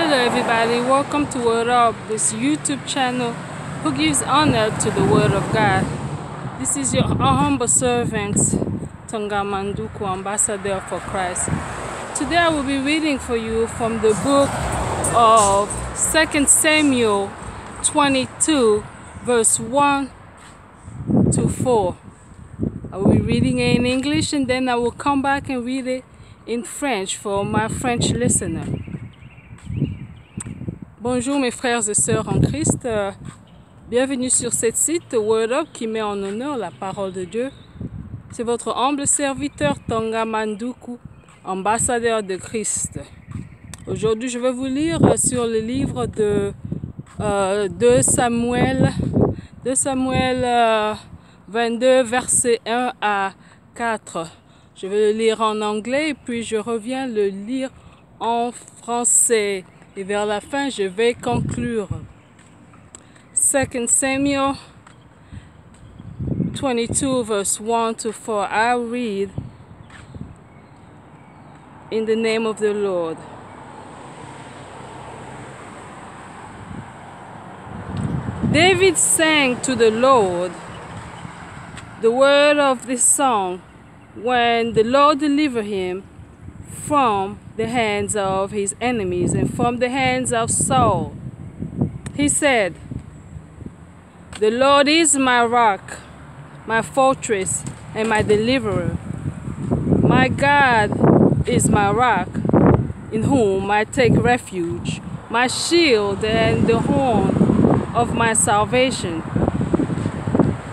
Hello everybody, welcome to Word Up, this YouTube channel who gives honor to the Word of God. This is your humble servant, Tonga Manduku, Ambassador for Christ. Today I will be reading for you from the book of 2 Samuel 22, verse 1 to 4. I will be reading it in English and then I will come back and read it in French for my French listener. Bonjour mes frères et sœurs en Christ, bienvenue sur cette site Word Up qui met en honneur la parole de Dieu. C'est votre humble serviteur Tonga Manduku, ambassadeur de Christ. Aujourd'hui je vais vous lire sur le livre de 2 Samuel 22 versets 1 à 4. Je vais le lire en anglais et puis je reviens le lire en français. Et vers la fin, je vais conclure. 2 Samuel 22 verse 1 to 4. I read in the name of the Lord. David sang to the Lord the word of this song when the Lord delivered him from the hands of his enemies and from the hands of Saul. He said, "The Lord is my rock, my fortress, and my deliverer. My God is my rock, in whom I take refuge, my shield and the horn of my salvation.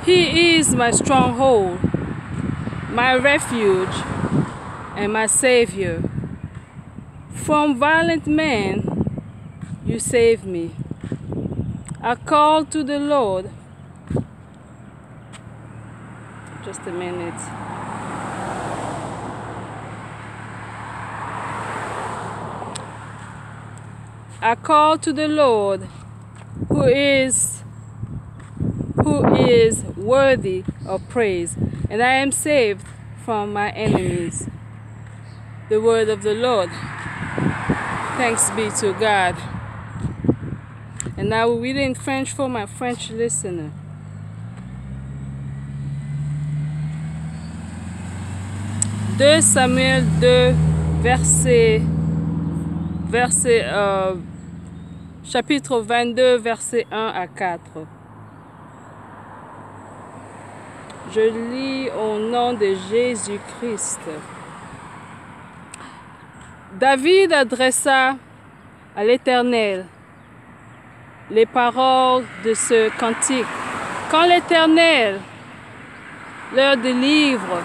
He is my stronghold, my refuge, and my Savior. From violent men you save me. I call to the Lord." Just a minute. I call to the Lord who is worthy of praise, and I am saved from my enemies. The word of the Lord. Thanks be to God. And I will read it in French for my French listener. Deux Samuel 2, chapitre 22, versets 1 à 4. Je lis au nom de Jésus-Christ. David adressa à l'Éternel les paroles de ce cantique. Quand l'Éternel leur délivre,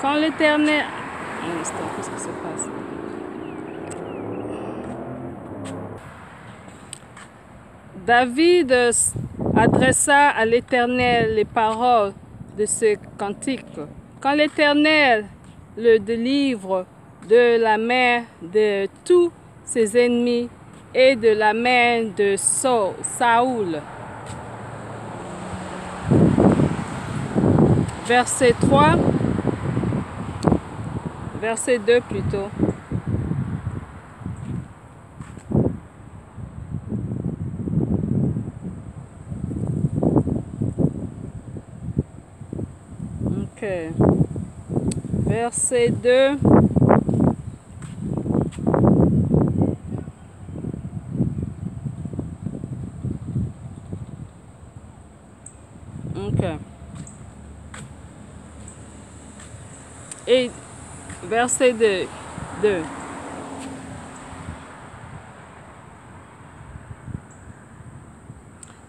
quand l'Éternel... Un instant, qu'est-ce qui se passe? David adressa à l'Éternel les paroles de ce cantique. Quand l'Éternel le délivre de la main de tous ses ennemis et de la main de Saoul. Verset 3, verset 2 plutôt. Ok. Verset 2. Ok. Et verset 2.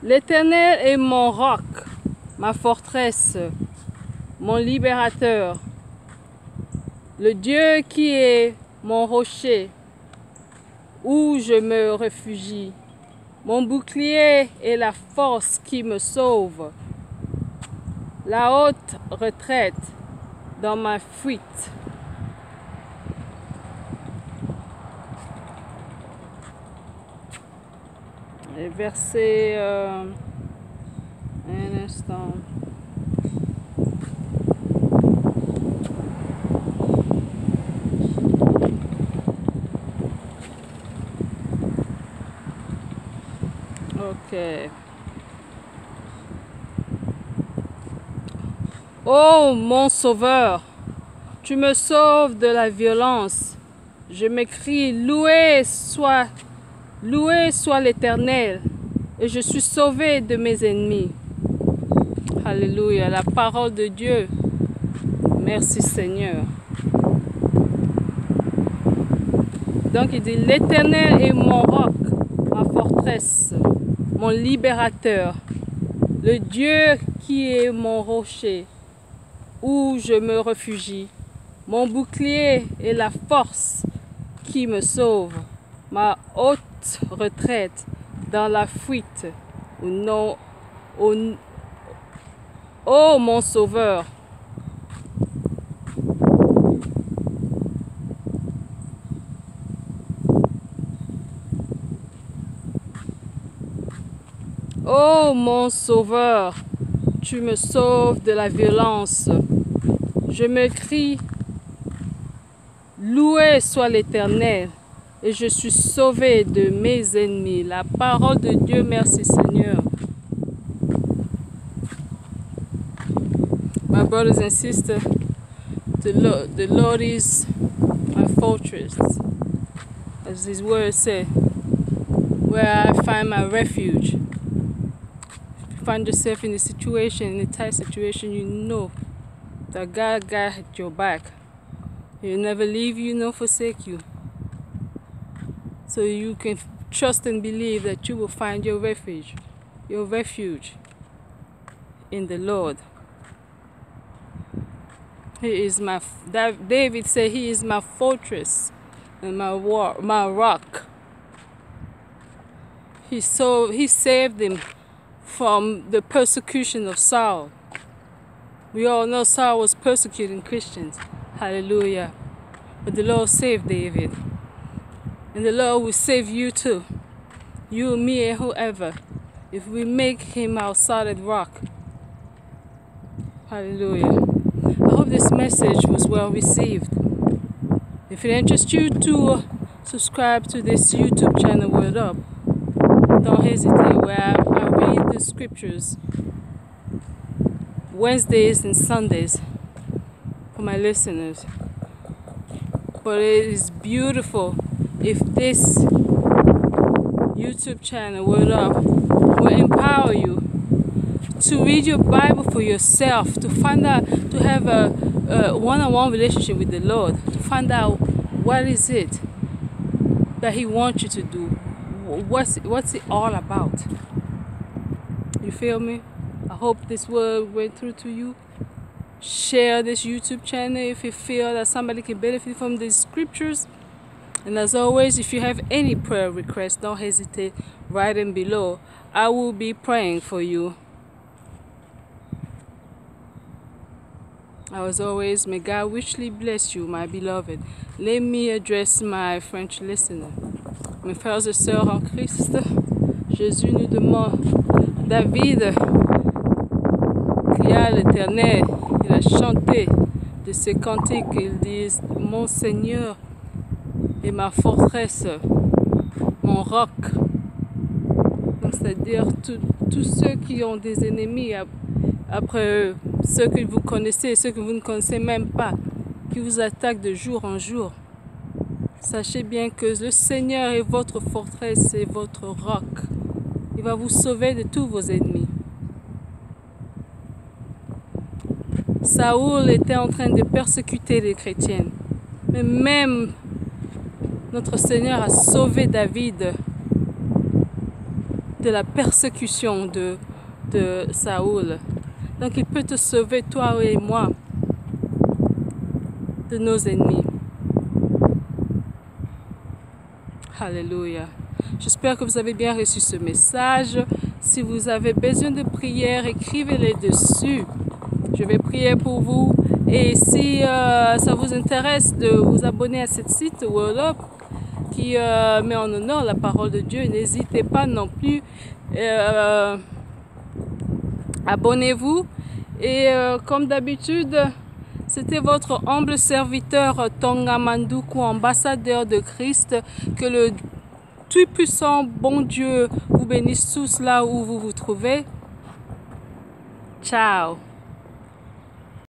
L'Éternel est mon roc, ma forteresse, mon libérateur. Le Dieu qui est mon rocher, où je me réfugie, mon bouclier et la force qui me sauve, la haute retraite dans ma fuite. Et verset... un instant... Oh mon Sauveur, tu me sauves de la violence. Je m'écrie, loué soit l'Éternel, et je suis sauvé de mes ennemis. Alléluia, la parole de Dieu. Merci Seigneur. Donc il dit, l'Éternel est mon roc, ma forteresse, mon libérateur, le Dieu qui est mon rocher, où je me réfugie, mon bouclier et la force qui me sauve, ma haute retraite dans la fuite. Ô mon Sauveur, ô mon Sauveur, tu me sauves de la violence. Je me crie, loué soit l'Éternel, et je suis sauvé de mes ennemis. La parole de Dieu, merci Seigneur. My brothers and sisters, the Lord is my fortress, as His word said, where I find my refuge. If you find yourself in a situation, in a tight situation, you know that God got your back. He'll never leave you nor forsake you. So you can trust and believe that you will find your refuge in the Lord. He is David said, He is my fortress and my rock. He saved him from the persecution of Saul. We all know Saul was persecuting Christians. Hallelujah. But the Lord saved David. And the Lord will save you too. You, me, and whoever. If we make Him our solid rock. Hallelujah. I hope this message was well received. If it interests you to subscribe to this YouTube channel, Word Up, don't hesitate, where I read the scriptures Wednesdays and Sundays for my listeners. But it is beautiful if this YouTube channel, Word Up, will empower you to read your Bible for yourself, to find out, to have a one-on-one relationship with the Lord, to find out what is it that He wants you to do, what's it all about. You feel me? I hope this word went through to you. Share this YouTube channel if you feel that somebody can benefit from these scriptures. And as always, if you have any prayer requests, don't hesitate, write them below. I will be praying for you. As always, may God richly bless you, my beloved. Let me address my French listener. Mes frères et sœurs en Christ, Jésus nous demande, David, cria à l'Éternel, il a chanté de ces cantiques, il dit, mon Seigneur est ma forteresse, mon roc. C'est-à-dire tous ceux qui ont des ennemis après eux, ceux que vous connaissez, ceux que vous ne connaissez même pas, qui vous attaquent de jour en jour. Sachez bien que le Seigneur est votre forteresse et votre roc. Il va vous sauver de tous vos ennemis. Saoul était en train de persécuter les chrétiens. Mais même notre Seigneur a sauvé David de la persécution de Saoul. Donc il peut te sauver, toi et moi, de nos ennemis. Alléluia. J'espère que vous avez bien reçu ce message. Si vous avez besoin de prière, écrivez-les dessus. Je vais prier pour vous. Et si ça vous intéresse de vous abonner à ce site Word Up qui met en honneur la parole de Dieu, n'hésitez pas non plus. Abonnez-vous. Et comme d'habitude, c'était votre humble serviteur Tonga Manduku, ambassadeur de Christ. Que le tout-puissant bon Dieu vous vous bénisse tous là où vous vous trouvez. Ciao.